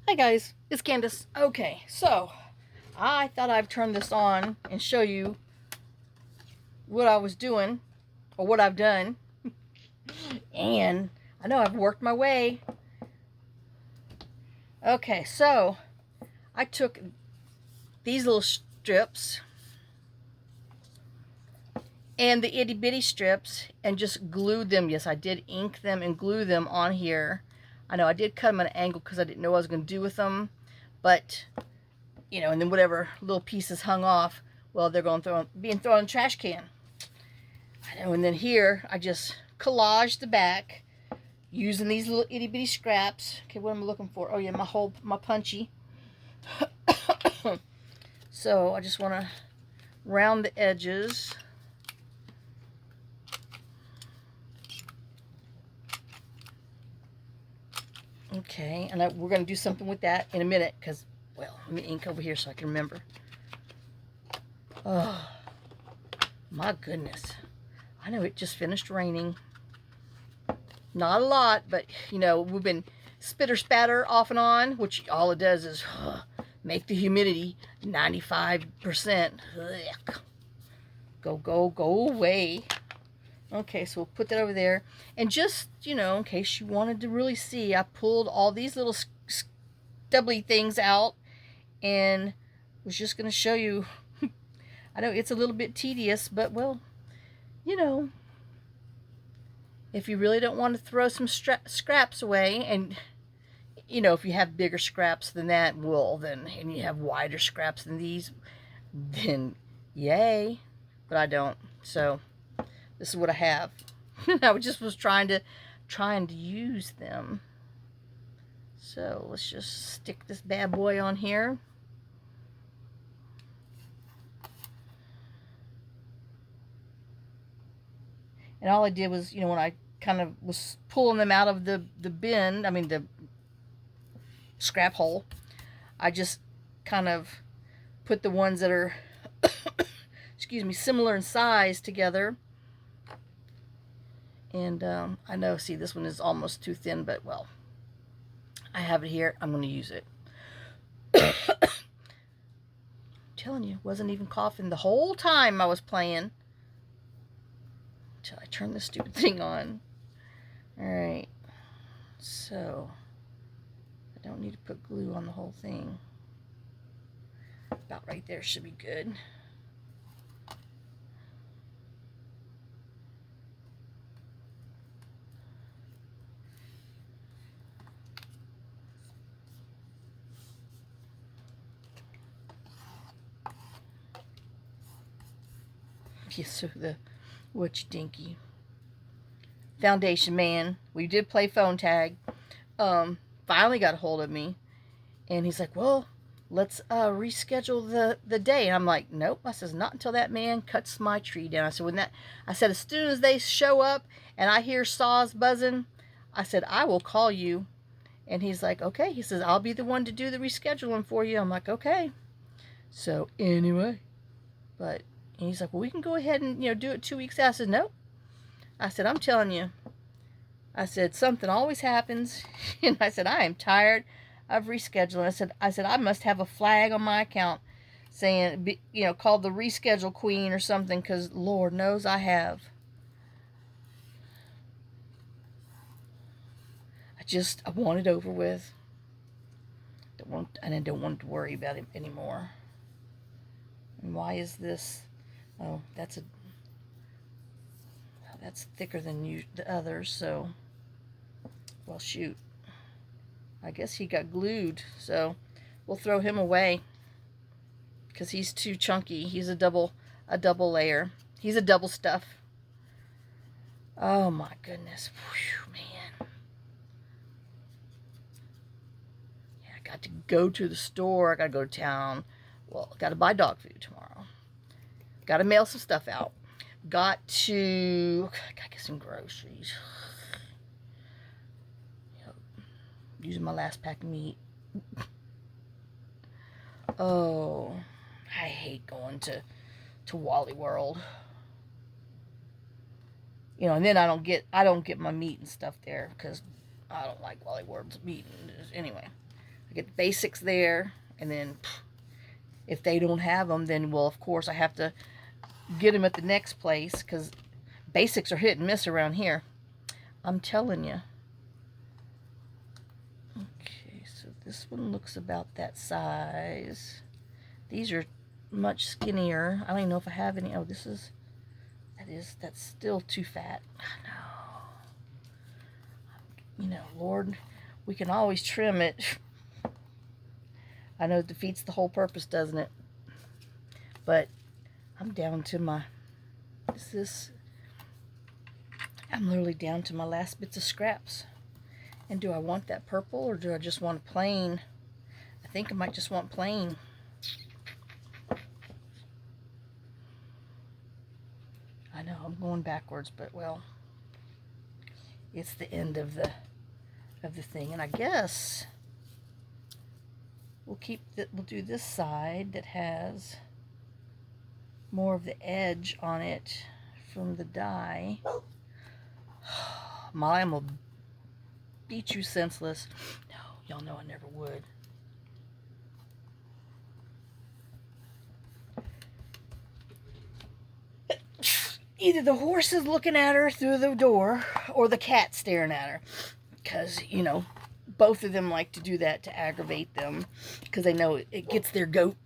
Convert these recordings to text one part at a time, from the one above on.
Hi guys, it's Candace. Okay, so I thought I'd turn this on and show you what I was doing or what I've done. And I know I've worked my way. Okay, so I took these little strips and the itty bitty strips and just glued them. Yes, I did ink them and glue them on here. I know I did cut them at an angle because I didn't know what I was going to do with them, but you know, and then whatever little pieces hung off, well, they're going being thrown in the trash can. I know, and then here I just collaged the back using these little itty bitty scraps. Okay, what am I looking for? Oh yeah, my punchy. So I just want to round the edges. Okay, and we're going to do something with that in a minute because, well, let me ink over here so I can remember. Oh, my goodness. I know it just finished raining. Not a lot, but, you know, we've been spitter spatter off and on, which all it does is make the humidity 95%. Ugh. Go away. Okay, so we'll put that over there. And just, you know, in case you wanted to really see, I pulled all these little stubbly things out and was just going to show you. I know it's a little bit tedious, but, well, you know, if you really don't want to throw some scraps away, and, you know, if you have bigger scraps than that, well, then, and you have wider scraps than these, then yay. But I don't, so this is what I have. I just was trying to use them. So let's just stick this bad boy on here. And all I did was, you know, when I kind of was pulling them out of the bin, I mean the scrap hole, I just kind of put the ones that are excuse me, similar in size together. And I know, see, this one is almost too thin, but, well, I have it here. I'm going to use it. I'm telling you, wasn't even coughing the whole time I was playing until I turned this stupid thing on. All right, so I don't need to put glue on the whole thing. About right there should be good. Yes, so the which dinky foundation man, we did play phone tag, finally got a hold of me, and he's like, well, let's reschedule the day. And I'm like, nope. I says, not until that man cuts my tree down. I said, I said, as soon as they show up and I hear saws buzzing, I said, I will call you. And he's like, okay. He says, I'll be the one to do the rescheduling for you. I'm like, okay. So anyway, but, and he's like, well, we can go ahead and, you know, do it 2 weeks out. I said, nope. I said, I'm telling you. I said, something always happens. And I said, I am tired of rescheduling. I said, I must have a flag on my account saying, you know, called the reschedule queen or something, because Lord knows I have. I want it over with. And I don't want to worry about it anymore. And why is this? Oh, that's thicker than the others, so, well, shoot. I guess he got glued, so we'll throw him away because he's too chunky. He's a double layer. He's a double stuff. Oh my goodness. Whew, man. Yeah, I got to go to the store. I got to go to town. Well, got to buy dog food tomorrow. Got to mail some stuff out. Got to get some groceries. Yep. Using my last pack of meat. Oh, I hate going to Wally World. You know, and then I don't get my meat and stuff there because I don't like Wally World's meat. Anyway, I get the basics there, and then if they don't have them, then, well, of course, I have to get them at the next place, because basics are hit and miss around here. I'm telling you. Okay, so this one looks about that size. These are much skinnier. I don't even know if I have any. Oh, that's still too fat. No. You know, Lord, we can always trim it. I know it defeats the whole purpose, doesn't it? But I'm down to my, I'm literally down to my last bits of scraps. And do I want that purple, or do I just want plain? I think I might just want plain. I know I'm going backwards, but well, it's the end of the thing. And I guess we'll do this side that has more of the edge on it from the dye. Molly, I'm gonna beat you senseless. No, y'all know I never would. Either the horse is looking at her through the door or the cat staring at her, because, you know, both of them like to do that to aggravate them, because they know it gets their goat.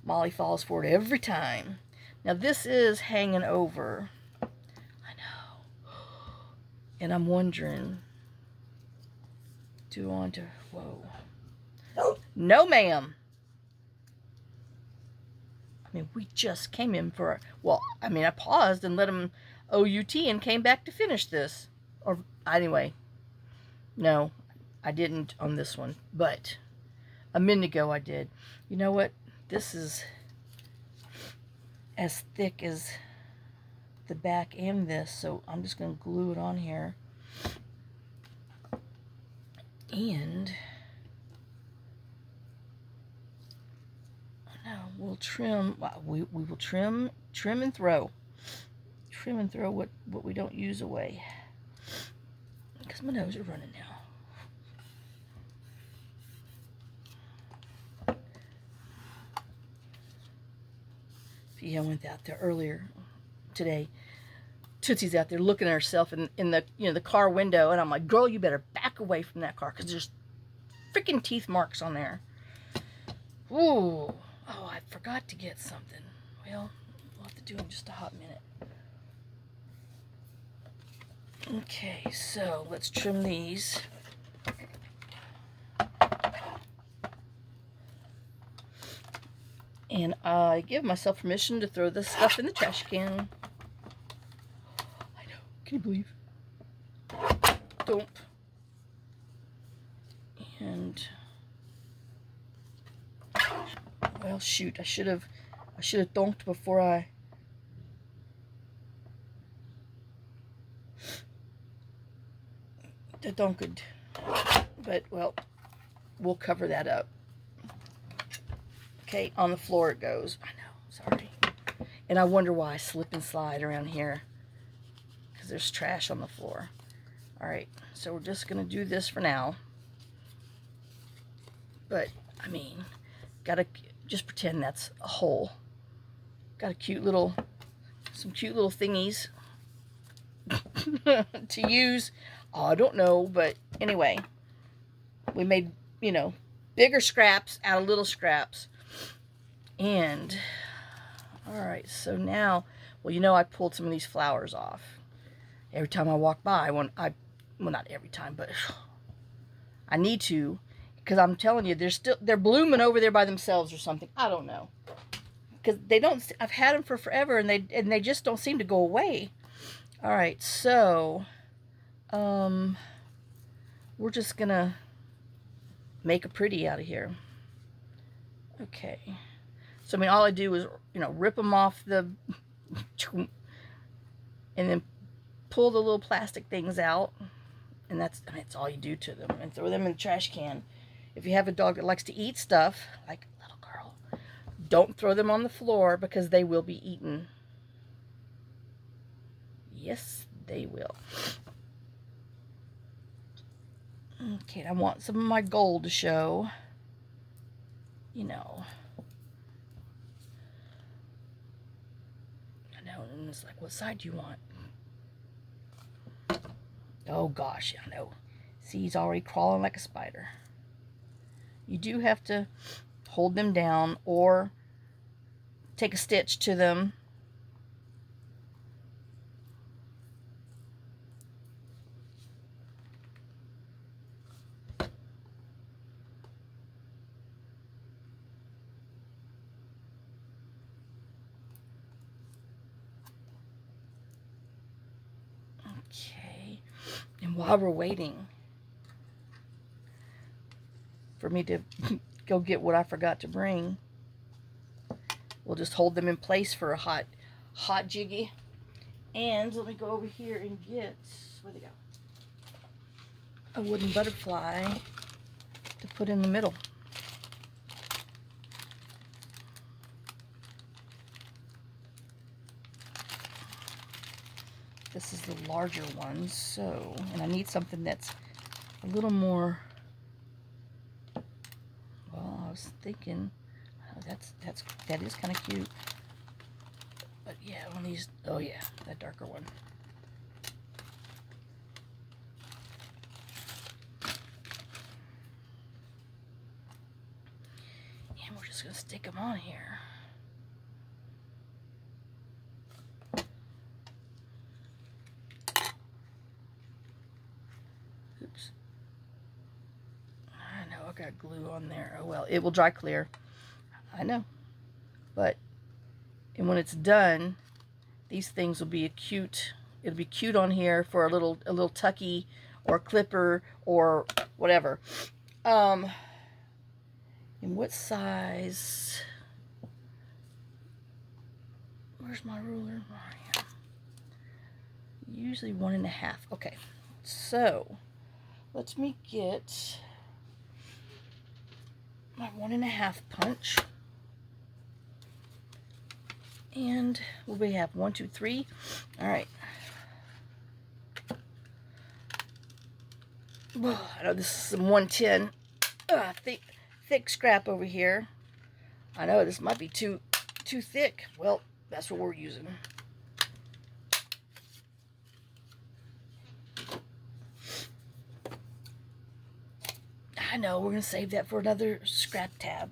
Molly falls for it every time. Now this is hanging over. I know. And I'm wondering, do I want to, whoa. No, ma'am. I mean, we just came in for, well, I mean, I paused and let him OUT and came back to finish this. Or, anyway, no, I didn't on this one, but a minute ago I did. You know what? This is as thick as the back and this, so I'm just going to glue it on here. And now we'll trim, we will trim and throw. Trim and throw what we don't use away. Because my nose is running now. Yeah, I went out there earlier today. Tootsie's out there looking at herself in the, you know, the car window, and I'm like, girl, you better back away from that car, because there's freaking teeth marks on there. Ooh. Oh, I forgot to get something. Well, we'll have to do it in just a hot minute. Okay, so let's trim these. And I give myself permission to throw this stuff in the trash can. I know. Can you believe? Don't. And, well, shoot. I should have donked before I. I donked. But, well, we'll cover that up. Okay, on the floor it goes. I know, sorry. And I wonder why I slip and slide around here, because there's trash on the floor. Alright, so we're just going to do this for now. But, I mean, gotta just pretend that's a hole. Got some cute little thingies to use. Oh, I don't know, but anyway. We made, you know, bigger scraps out of little scraps. And, alright, so now, well, you know, I pulled some of these flowers off. Every time I walk by, well, not every time, but I need to, because I'm telling you, they're blooming over there by themselves or something. I don't know. Because I've had them for forever, and they just don't seem to go away. Alright, so, we're just gonna make a pretty out of here. Okay. So, I mean, all I do is, you know, rip them off and then pull the little plastic things out. And that's all you do to them. And throw them in the trash can. If you have a dog that likes to eat stuff, like a little girl, don't throw them on the floor, because they will be eaten. Yes, they will. Okay, I want some of my gold to show. You know. I know, and it's like, what side do you want? Oh gosh, I know. See, he's already crawling like a spider. You do have to hold them down or take a stitch to them. Okay, and while we're waiting for me to go get what I forgot to bring, we'll just hold them in place for a hot jiggy. And let me go over here and get, where'd they go? A wooden butterfly to put in the middle. This is the larger one, so, and I need something that's a little more, well, I was thinking, oh, that is kind of cute. But yeah, one of these, oh yeah, that darker one. And we're just gonna stick them on here. Oops. I know I got glue on there. Oh well, it will dry clear. I know. But, and when it's done, these things will be cute. It'll be cute on here for a little tucky or clipper or whatever. And what size? Where's my ruler? Oh, yeah. Usually 1.5. Okay, so let me get my 1.5 punch. And what do we have? 1, 2, 3. All right. Oh, I know this is some 110 thick scrap over here. I know this might be too thick. Well, that's what we're using. I know, we're gonna save that for another scrap tab.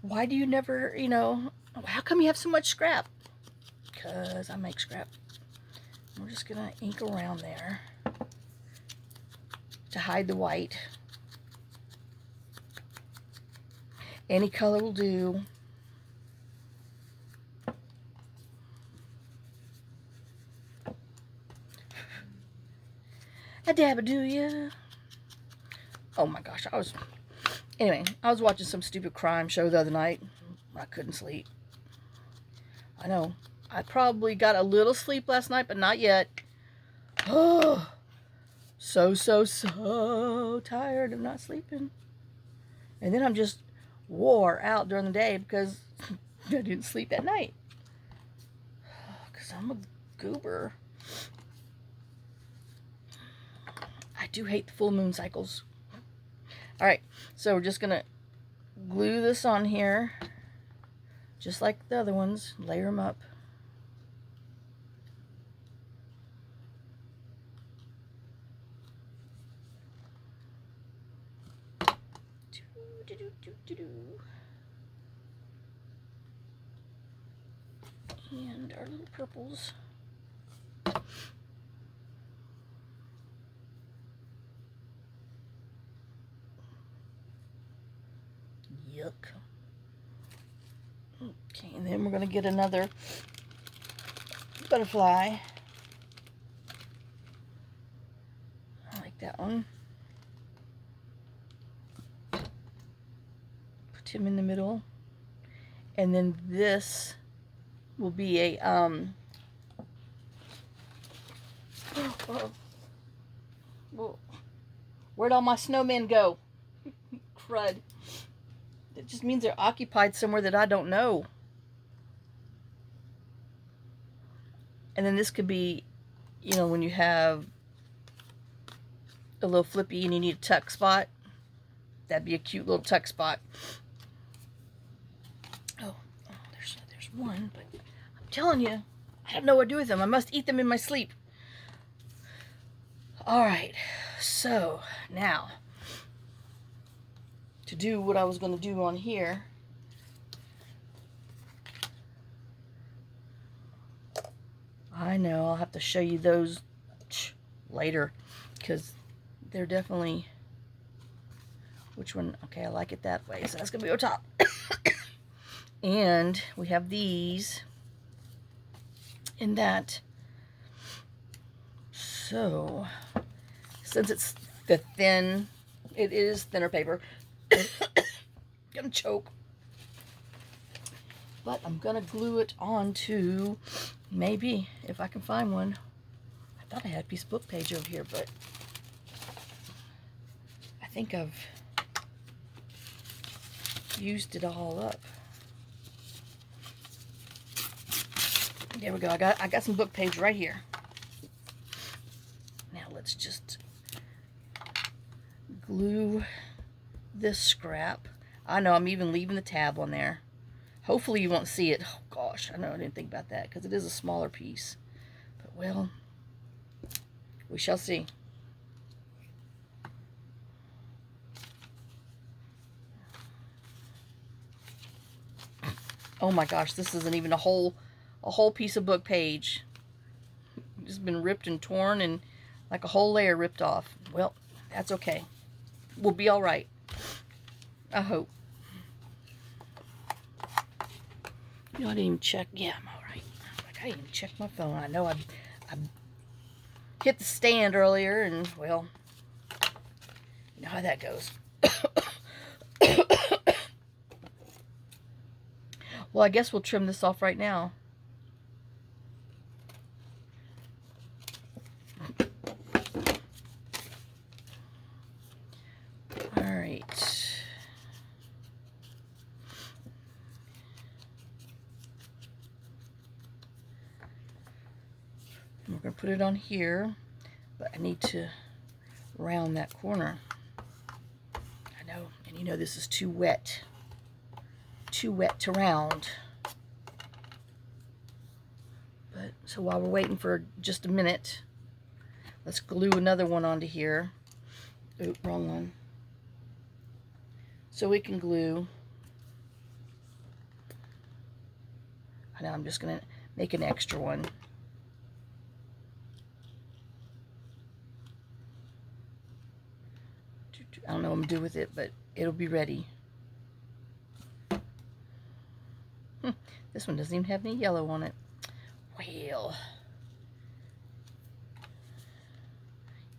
Why do you never, you know, how come you have so much scrap? Because I make scrap. We're just gonna ink around there to hide the white. Any color will do. A dab do ya? Oh my gosh, anyway, I was watching some stupid crime show the other night. I couldn't sleep. I know. I probably got a little sleep last night, but not yet. Oh, so tired of not sleeping. And then I'm just wore out during the day because I didn't sleep at night. Because I'm a goober. I do hate the full moon cycles. Alright, so we're just going to glue this on here. Just like the other ones. Layer them up. And our little purples. Yuck. Okay, and then we're going to get another butterfly. I like that one. Put him in the middle. And then this will be a Whoa. Where'd all my snowmen go? Crud. It just means they're occupied somewhere that I don't know. And then this could be, you know, when you have a little flippy and you need a tuck spot, that'd be a cute little tuck spot. Oh, there's one, but I'm telling you, I don't know what to do with them. I must eat them in my sleep. All right, so now to do what I was going to do on here, I know I'll have to show you those later because they're definitely, which one? Okay, I like it that way, so that's going to be on top. And we have these in that. So, since it's the thin, it is thinner paper. Gonna choke. But I'm gonna glue it onto, maybe, if I can find one. I thought I had a piece of book page over here, but I think I've used it all up. There we go. I got some book page right here. Now let's just glue this scrap. I know I'm even leaving the tab on there. Hopefully you won't see it. Oh gosh, I know I didn't think about that because it is a smaller piece. But well, we shall see. Oh my gosh, this isn't even a whole piece of book page. It's been ripped and torn and like a whole layer ripped off. Well, that's okay. We'll be all right. I hope. You know, I didn't even check. Yeah, I'm all right. Like, I didn't even check my phone. I know I hit the stand earlier, and well, you know how that goes. Well, I guess we'll trim this off right now. All right. We're going to put it on here, but I need to round that corner. I know, and you know this is too wet to round. But so while we're waiting for just a minute, let's glue another one onto here. Oop, wrong one. So we can glue. I know, I'm just going to make an extra one. I don't know what I'm going to do with it, but it'll be ready. This one doesn't even have any yellow on it. Well,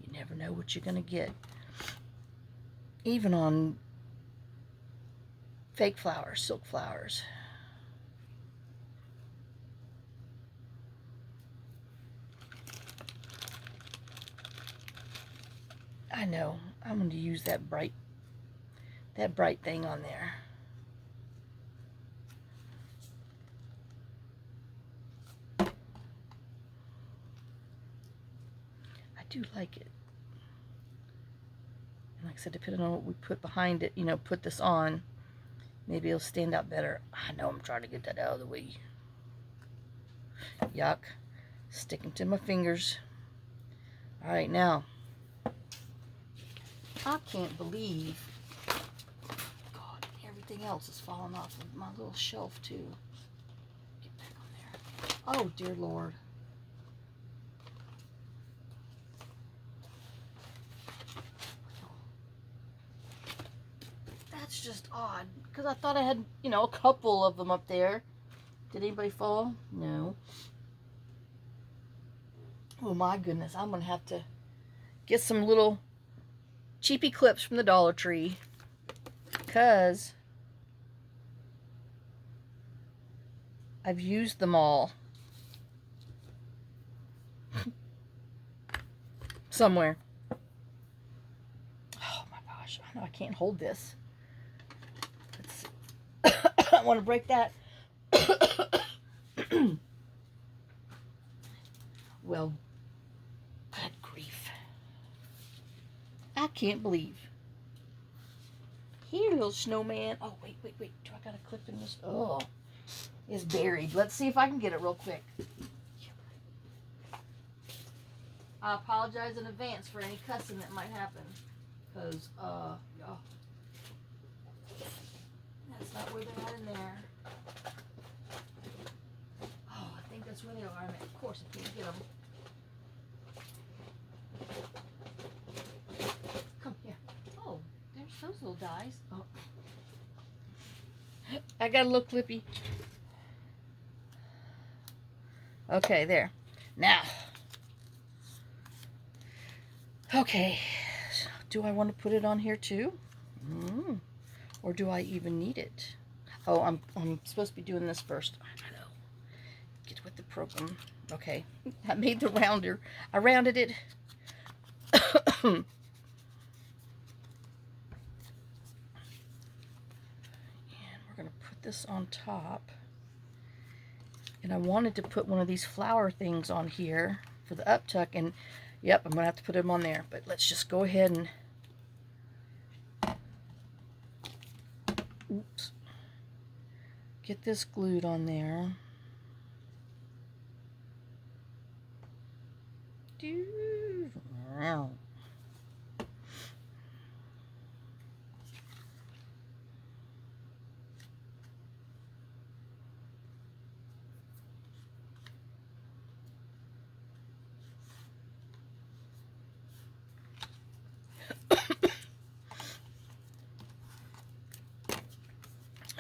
you never know what you're going to get. Even on fake flowers, silk flowers. I know. I'm going to use that bright thing on there. I do like it. And like I said, depending on what we put behind it, you know, put this on, maybe it'll stand out better. I know I'm trying to get that out of the way. Yuck. Sticking to my fingers. All right, now. I can't believe, God, everything else is falling off of my little shelf too. Get back on there. Oh, dear Lord. That's just odd, because I thought I had, you know, a couple of them up there. Did anybody fall? No. Oh my goodness, I'm going to have to get some little cheapy clips from the Dollar Tree, because I've used them all somewhere. Oh my gosh, I know I can't hold this. Let's see. I want to break that. Well, good grief. can't believe. Here, little snowman. Oh, wait. Do I got a clip in this? Oh, it's buried. Let's see if I can get it real quick. I apologize in advance for any cussing that might happen. Because, yeah. That's not where they're at in there. Oh, I think that's where they are. I mean, of course, I can't get them. Come here. Oh, there's those little guys. Oh. I got a little clippy. Okay, there. Now. Okay. Do I want to put it on here too? Or do I even need it? Oh, I'm supposed to be doing this first. I know. Get with the program. Okay. I made the rounder. I rounded it. And we're going to put this on top. And I wanted to put one of these flower things on here for the uptuck. And, yep, I'm going to have to put them on there. But let's just go ahead and... Oops. Get this glued on there.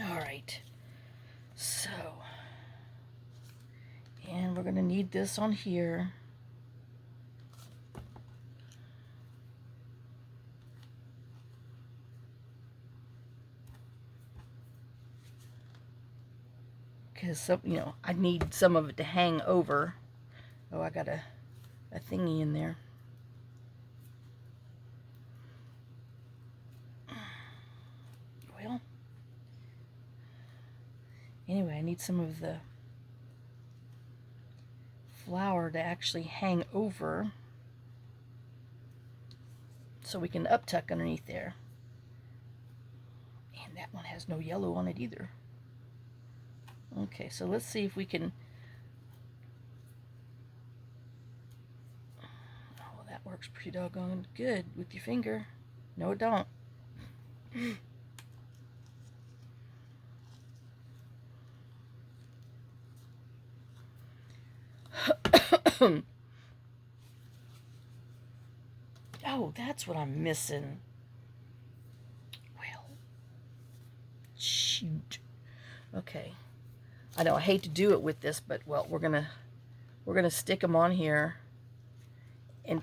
All right. So, and we're going to need this on here. Because some, you know, I need some of it to hang over. Oh, I got a thingy in there. Well, anyway, I need some of the flower to actually hang over so we can uptuck underneath there. And that one has no yellow on it either. Okay, so let's see if we can... Oh, well, that works pretty doggone good with your finger. No, it don't. Oh, that's what I'm missing. Well, shoot. Okay. I know I hate to do it with this, but well, we're gonna stick them on here, and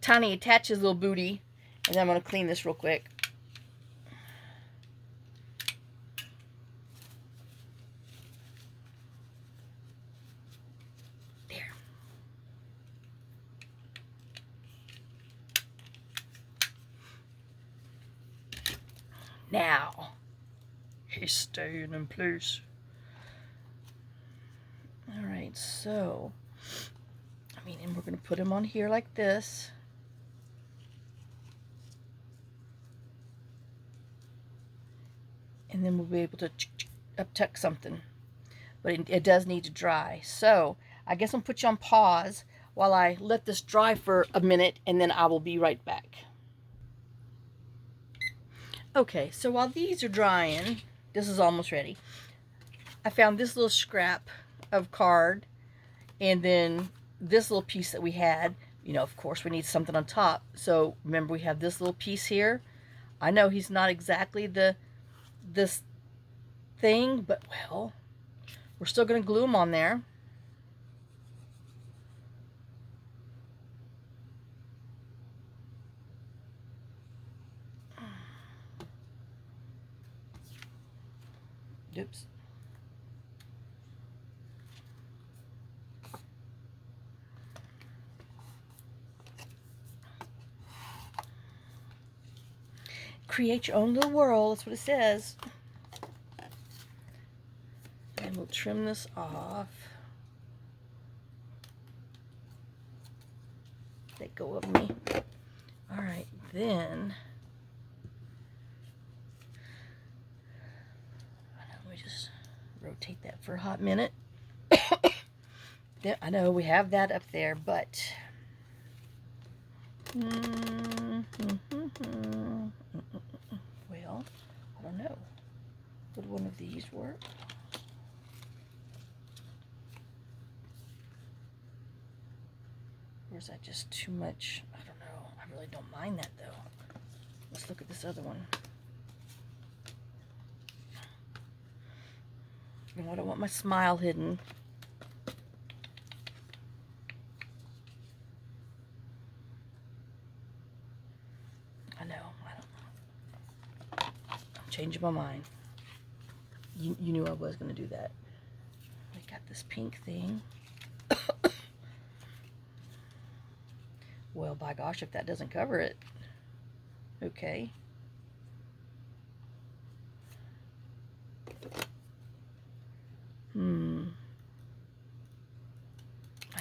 Tiny attach his little booty, and then I'm gonna clean this real quick. There. Now he's staying in place. Alright, so, I mean, and we're going to put him on here like this. And then we'll be able to uptuck something. But it does need to dry. So, I guess I'm going to put you on pause while I let this dry for a minute, and then I will be right back. Okay, so while these are drying, this is almost ready. I found this little scrap of card, and then this little piece that we had. You know, of course we need something on top, so remember we have this little piece here. I know he's not exactly this thing, but well, we're still going to glue him on there. Oops. Create your own little world, that's what it says. And we'll trim this off. Let go of me. All right, then let me just rotate that for a hot minute. Then, I know we have that up there, but well, I don't know. Would one of these work? Or is that just too much? I don't know. I really don't mind that though. Let's look at this other one. You know, I don't want my smile hidden. I know. I'm changing my mind. You knew I was going to do that. We got this pink thing. Well, by gosh, if that doesn't cover it. Okay. I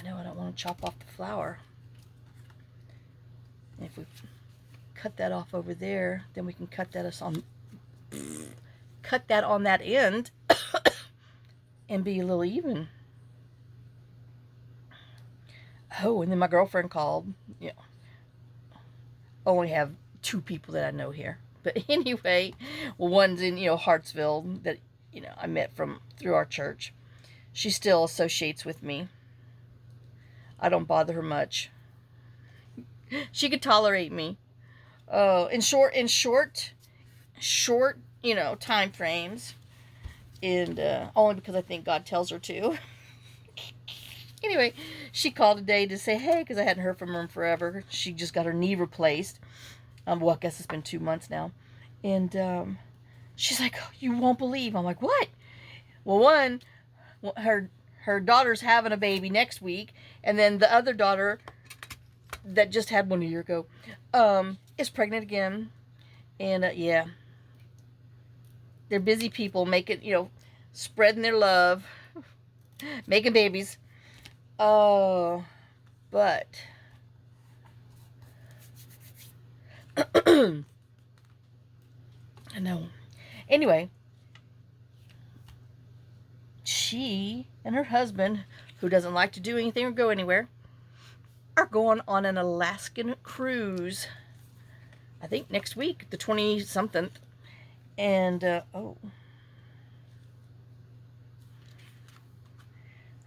know I don't want to chop off the flower. And if we cut that off over there, then we can cut that on that end and be a little even. Oh, and then my girlfriend called. You know, only have 2 people that I know here. But anyway, well, one's in, Hartsville that, I met through our church. She still associates with me. I don't bother her much. She could tolerate me. In short, time frames. And only because I think God tells her to. Anyway, she called today to say, hey, because I hadn't heard from her in forever. She just got her knee replaced. Well, I guess it's been 2 months now. And she's like, oh, you won't believe. I'm like, what? Well, one, her daughter's having a baby next week. And then the other daughter that just had one a year ago is pregnant again. And, yeah. They're busy people making, spreading their love. Making babies. Oh, but I know. Anyway, she and her husband, who doesn't like to do anything or go anywhere, are going on an Alaskan cruise. I think next week, the 20-something. And, oh.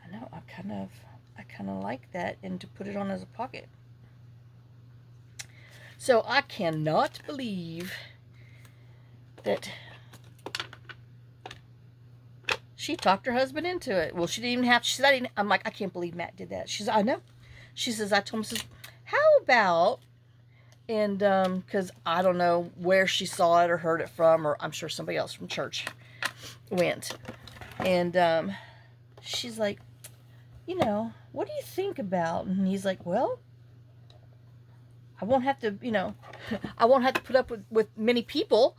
I know, I kind of like that, and to put it on as a pocket. So I cannot believe that she talked her husband into it. Well, she didn't even have. She said, I'm like, I can't believe Matt did that. She says, I know. She says, I told him, how about? And because I don't know where she saw it or heard it from, or I'm sure somebody else from church went, and she's like, what do you think about? And he's like, well, I won't have to, I won't have to put up with many people.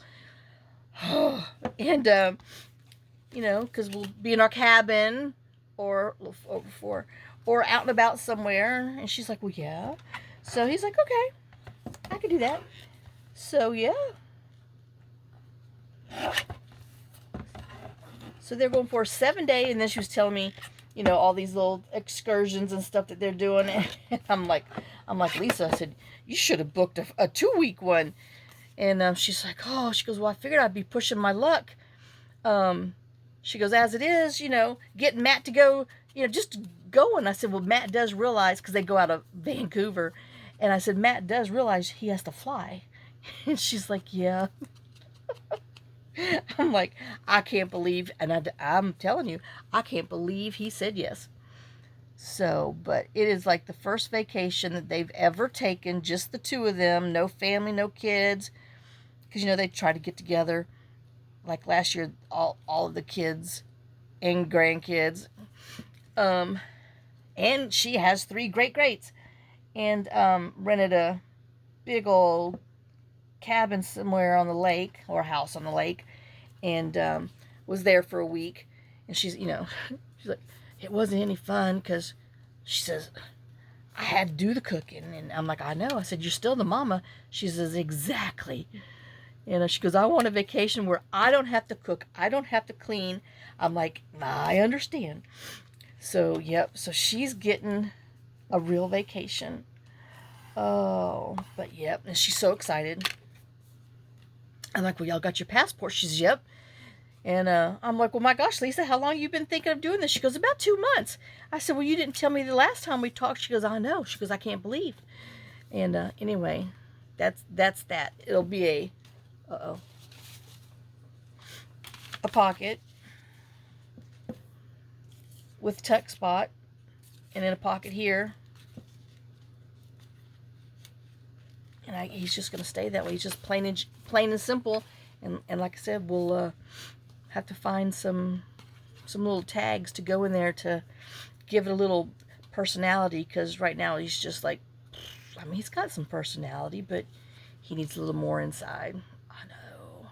And, because we'll be in our cabin or out and about somewhere. And she's like, well, yeah. So he's like, okay, I can do that. So, yeah. So they're going for a 7-day, and then she was telling me, all these little excursions and stuff that they're doing. And I'm like, Lisa, I said, you should have booked a 2-week one. And she's like, oh, she goes, well, I figured I'd be pushing my luck. She goes, as it is, getting Matt to go, just going. I said, well, Matt does realize, because they go out of Vancouver. And I said, Matt does realize he has to fly. And she's like, yeah. I'm like, I can't believe, and I'm telling you, I can't believe he said yes. So, but it is like the first vacation that they've ever taken, just the 2 of them, no family, no kids, because, they try to get together, like last year, all of the kids and grandkids, and she has 3 great-greats, and rented a big old cabin somewhere on the lake, or a house on the lake, and was there for a week. And she's like, it wasn't any fun, because she says, I had to do the cooking. And I'm like, I know. I said, you're still the mama. She says, exactly. And she goes, I want a vacation where I don't have to cook. I don't have to clean. I'm like, nah, I understand. So, yep. So she's getting a real vacation. Oh, but yep. And she's so excited. I'm like, well, y'all got your passport? She says, yep. And I'm like, well, my gosh, Lisa, how long have you been thinking of doing this? She goes, about 2 months. I said, well, you didn't tell me the last time we talked. She goes, I know. She goes, I can't believe. And anyway, that's that. It'll be a pocket with tuck spot, and then a pocket here. And he's just going to stay that way. He's just plain and simple. And like I said, we'll have to find some little tags to go in there to give it a little personality, because right now he's just like, I mean, he's got some personality, but he needs a little more inside. I know.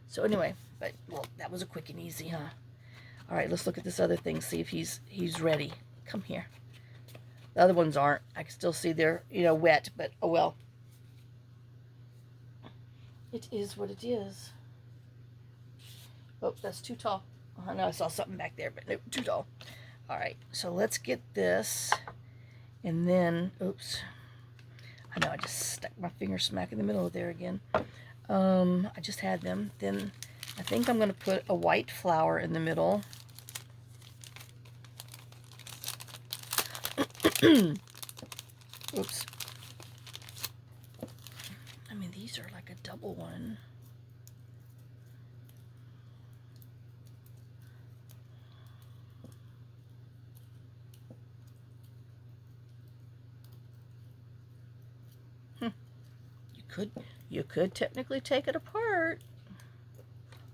So anyway, but well, that was a quick and easy, huh? All right, let's look at this other thing, see if he's ready. Come here. The other ones aren't. I can still see they're, wet, but oh well. It is what it is. Oh, that's too tall. I know I saw something back there, but nope, too tall. All right, so let's get this, and then, oops. I know I just stuck my finger smack in the middle of there again. I just had them. Then I think I'm going to put a white flower in the middle. Oops. I mean, these are like a double one. You could technically take it apart.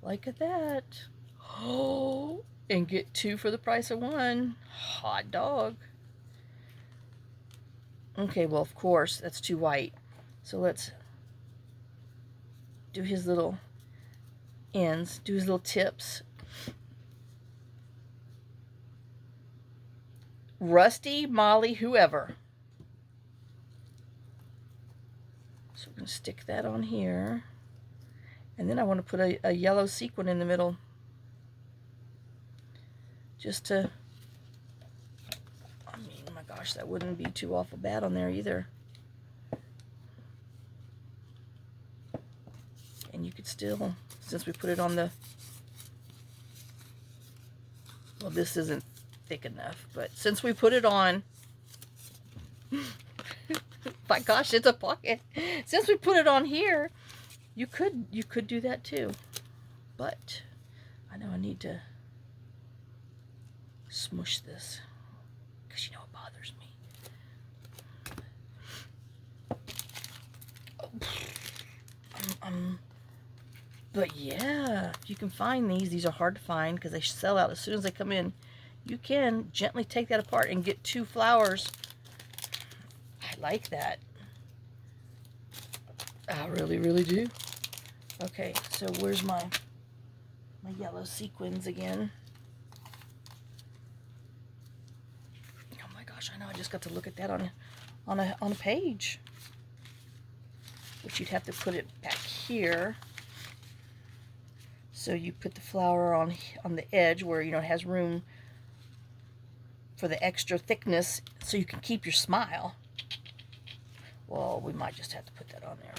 Like that. Oh, and get 2 for the price of 1. Hot dog. Okay, well, of course, that's too white. So let's do his little ends, do his little tips. Rusty, Molly, whoever. So we're going to stick that on here. And then I want to put a yellow sequin in the middle. Just to, I mean, oh my gosh, that wouldn't be too awful bad on there either. And you could still, since we put it on the, well, this isn't thick enough, but since we put it on, my gosh, it's a pocket. Since we put it on here, you could do that too. But I know I need to smush this, because it bothers me. But yeah, you can find these. These are hard to find because they sell out as soon as they come in. You can gently take that apart and get 2 flowers. I like that. I really, really do. Okay, so where's my yellow sequins again? Oh my gosh, I know. I just got to look at that on a page. Which you'd have to put it back here. So you put the flower on the edge where it has room for the extra thickness, so you can keep your smile. Well, we might just have to put that on there.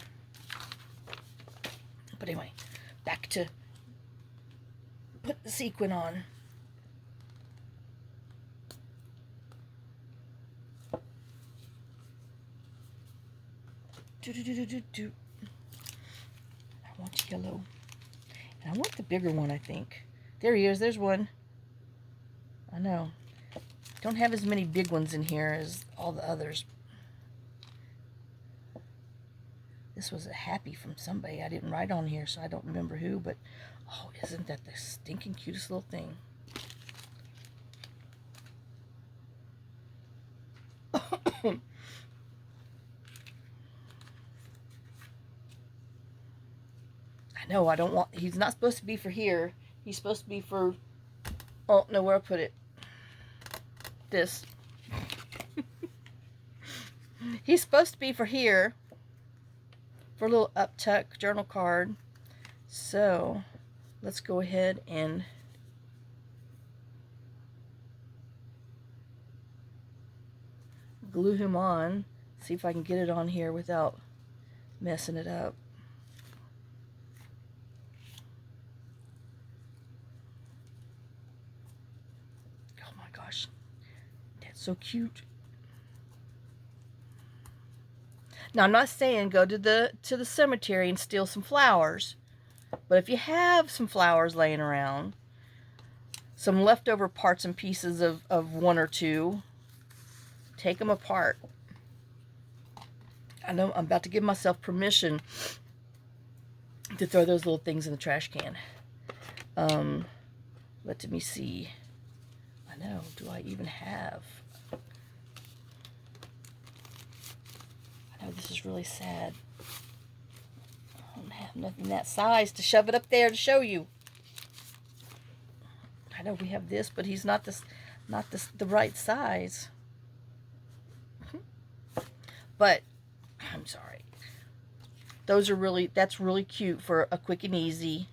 But anyway, back to put the sequin on. I want yellow. And I want the bigger one, I think. There he is. There's one. I know. Don't have as many big ones in here as all the others. This was a happy from somebody. I didn't write on here, so I don't remember who. But, oh, isn't that the stinking cutest little thing? I know, I don't want, he's not supposed to be for here. He's supposed to be for, oh, no, where I put it. This. He's supposed to be for here, for a little uptuck journal card. So let's go ahead and glue him on. See if I can get it on here without messing it up. Oh my gosh, that's so cute. Now, I'm not saying go to the cemetery and steal some flowers, but if you have some flowers laying around, some leftover parts and pieces of one or two, take them apart. I know I'm about to give myself permission to throw those little things in the trash can. Let me see. I know, do I even have... I know this is really sad. I don't have nothing that size to shove it up there to show you. I know we have this, but he's not the right size. But I'm sorry. Those are really, that's really cute for a quick and easy.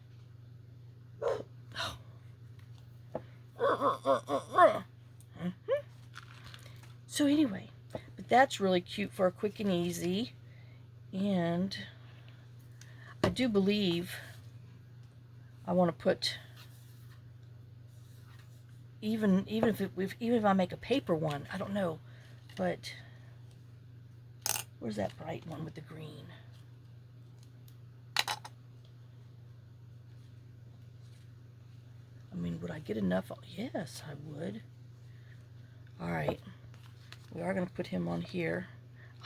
So anyway, but that's really cute for a quick and easy. And I do believe I want to put, even if I make a paper one, I don't know, but where's that bright one with the green? I mean, would I get enough? Yes, I would. All right. We are going to put him on here.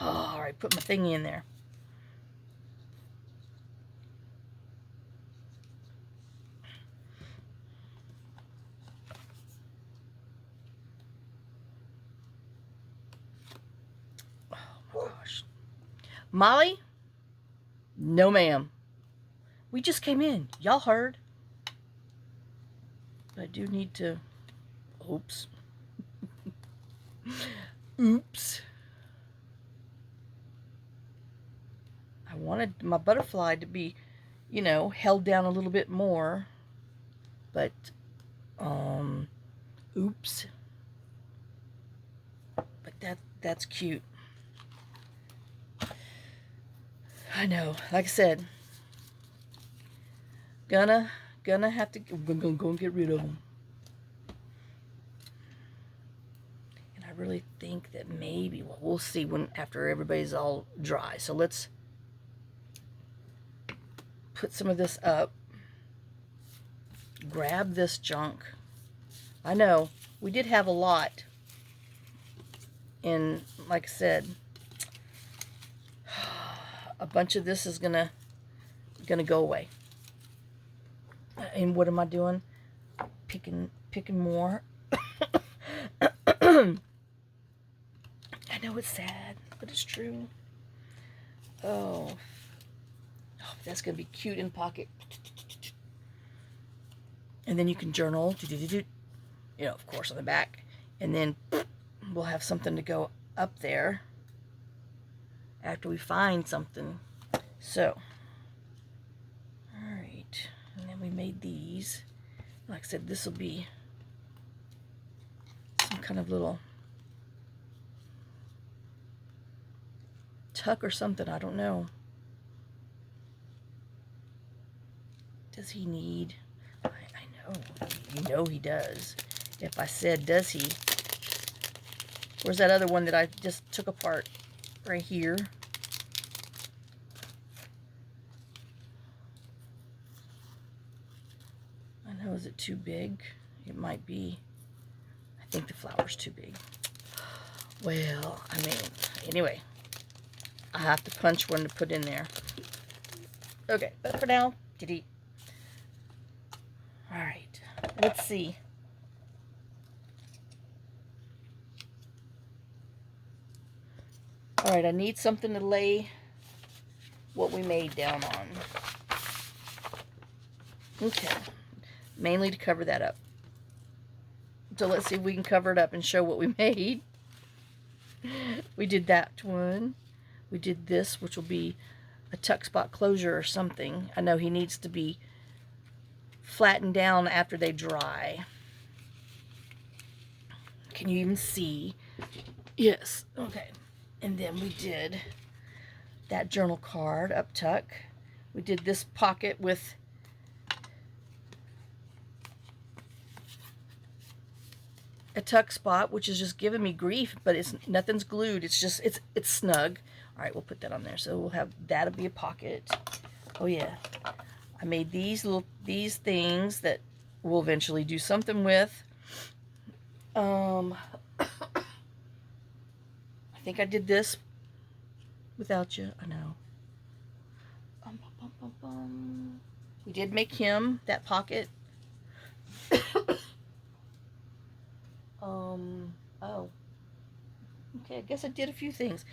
Oh, all right, put my thing in there. Oh, my gosh. Molly? No, ma'am. We just came in. Y'all heard. But I do need to... Oops. Oops. I wanted my butterfly to be, you know, held down a little bit more. But, oops. But that's cute. I know. Like I said, gonna have to go and get rid of them. I really think that maybe, well, we'll see when after everybody's all dry. So let's put some of this up. Grab this junk. I know we did have a lot, and like I said, a bunch of this is gonna go away. And what am I doing? Picking more. I know it's sad, but it's true. Oh, that's going to be cute in pocket. And then you can journal, you know, of course, on the back. And then we'll have something to go up there after we find something. So, all right. And then we made these. Like I said, this will be some kind of little tuck or something, I don't know. Does he need? I know. You know he does. If I said, does he? Where's that other one that I just took apart? Right here. I know, is it too big? It might be. I think the flower's too big. Well, I mean, anyway. I have to punch one to put in there. Okay, but for now, alright, let's see. Alright, I need something to lay what we made down on. Okay, mainly to cover that up. So let's see if we can cover it up and show what we made. We did that one. We did this, which will be a tuck spot closure or something. I know he needs to be flattened down after they dry. Can you even see? Yes. Okay. And then we did that journal card up tuck. We did this pocket with a tuck spot, which is just giving me grief, but it's nothing's glued. It's just it's snug. All right, we'll put that on there. So we'll have that'll be a pocket. Oh yeah, I made these things that we'll eventually do something with. I think I did this without you. I know. We did make him that pocket. Oh. Okay, I guess I did a few things.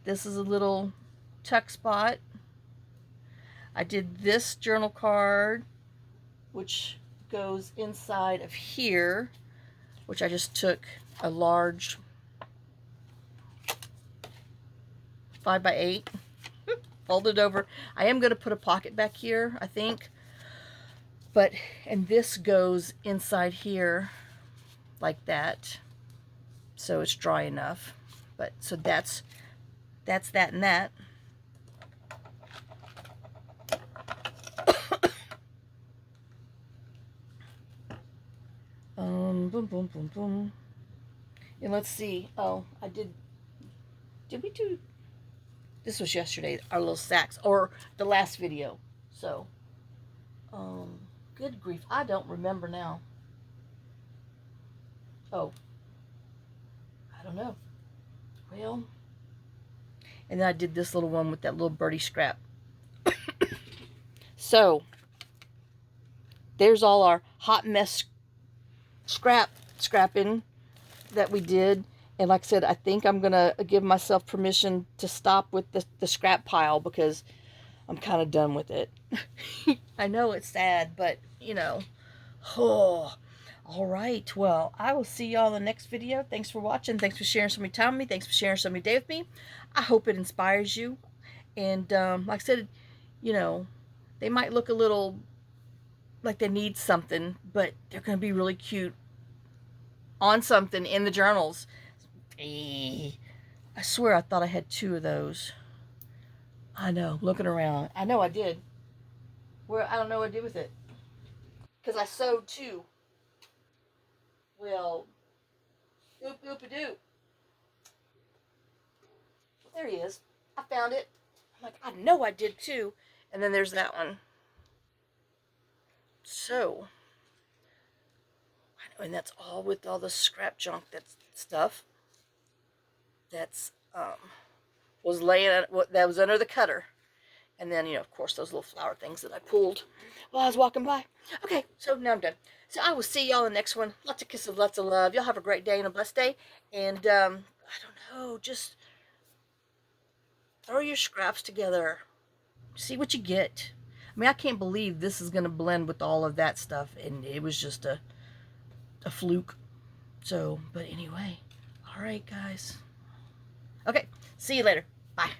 This is a little tuck spot. I did this journal card, which goes inside of here, which I just took a large 5x8, folded over. I am going to put a pocket back here, I think. And this goes inside here like that, so it's dry enough. But so that's that and that. Boom, boom, boom, boom. And let's see. Oh, did we do? This was yesterday. Our little sacks, or the last video. So, good grief, I don't remember now. Oh, I don't know. Well, and then I did this little one with that little birdie scrap. So, there's all our hot mess scrapping that we did. And like I said, I think I'm going to give myself permission to stop with the scrap pile because I'm kind of done with it. I know it's sad, but, you know. Oh, all right. Well, I will see y'all in the next video. Thanks for watching. Thanks for sharing some of your time with me. Thanks for sharing some of your day with me. I hope it inspires you. And like I said, you know, they might look a little like they need something, but they're going to be really cute on something in the journals. I swear I thought I had 2 of those. I know, looking around. I know I did. I don't know what I did with it. Because I sewed 2. Well, oop-oop-a-doop. There he is. I found it. I'm like, I know I did 2. And then there's that one. So, I know, and that's all with all the scrap junk, that stuff. That's, was laying, that was under the cutter. And then, you know, of course, those little flower things that I pulled while I was walking by. Okay, so now I'm done. So I will see y'all in the next one. Lots of kisses, lots of love. Y'all have a great day and a blessed day. And, I don't know, just throw your scraps together. See what you get. I mean, I can't believe this is going to blend with all of that stuff. And it was just a fluke. So, but anyway. All right, guys. Okay, see you later. Bye.